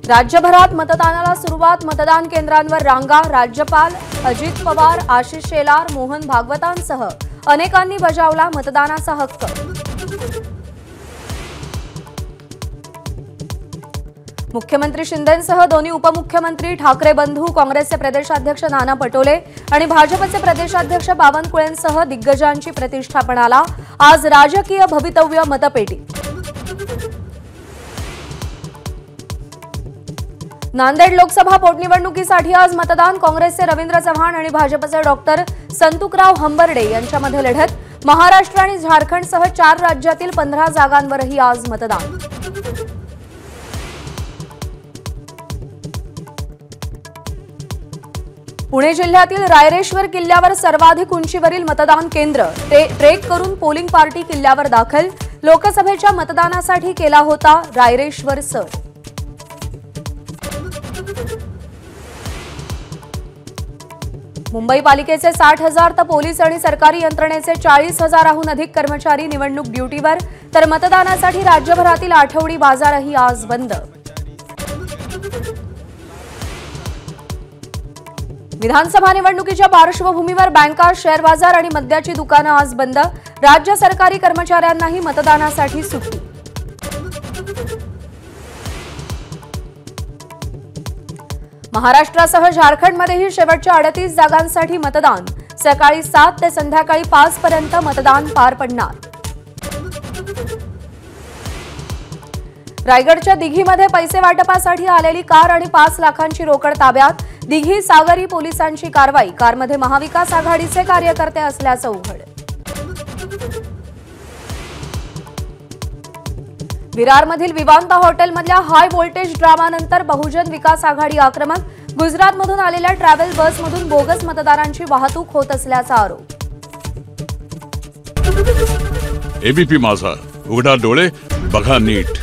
राज्यभरात मतदानाला सुरुवात। मतदान केंद्रांवर रांगा। राज्यपाल अजित पवार, आशिष शेलार, मोहन भागवतांसह अनेकांनी बजावला मतदानाचा हक्क। मुख्यमंत्री शिंदेंसह दोन्ही उपमुख्यमंत्री, ठाकरे बंधू, काँग्रेसचे प्रदेशाध्यक्ष नाना पटोले आणि भाजपचे प्रदेशाध्यक्ष बावनकुळेंसह दिग्गजांची प्रतिष्ठा पणाला। आज राजकीय भवितव्य मतपेटीत। नांदेड लोकसभा पोटनिवडणुकीसाठी आज मतदान। काँग्रेसचे रवींद्र चव्हाण आणि भाजपचे डॉक्टर संतुकराव हंबर्डे यांच्यामध्ये लढत। महाराष्ट्र आणि झारखंडसह 4 राज्यातील 15 जागांवरही आज मतदान। पुणे जिल्ह्यातील रायरेश्वर किल्ल्यावर सर्वाधिक उंचीवरील मतदान केंद्र। ट्रेक करून पोलिंग पार्टी किल्ल्यावर दाखल। लोकसभेच्या मतदानासाठी केला होता रायरेश्वर सर। मुंबई पालिकेचे 60,000 तर पोलीस आणि सरकारी यंत्रणेचे 40,000हून अधिक कर्मचारी निवडणूक ड्युटीवर। तर मतदानासाठी राज्यभरातील आठवडी बाजारही आज बंद। विधानसभा निवडणुकीच्या पार्श्वभूमीवर बँका, शेअर बाजार आणि मद्याची दुकानं आज बंद। राज्य सरकारी कर्मचाऱ्यांनाही मतदानासाठी सुट्टी। महाराष्ट्रासह झारखंडमध्येही शेवटच्या 38 जागांसाठी मतदान। सकाळी 7 ते संध्याकाळी 5 पर्यंत मतदान पार पडणार। रायगडच्या दिघीमध्ये पैसे वाटपासाठी आलेली कार आणि 5 लाखांची रोकड ताब्यात। दिघी सागरी पोलिसांची कारवाई। कारमध्ये महाविकास आघाडीचे कार्यकर्ते असल्याचं उघड। विरारमधील विवांता हॉटेलमधल्या हाय व्होल्टेज ड्रामानंतर बहुजन विकास आघाडी आक्रमक। गुजरातमधून आलेल्या ट्रॅव्हल बसमधून बोगस मतदारांची वाहतूक होत असल्याचा आरोप। एबीपी माझा, उघडा डोळे बघा नीट।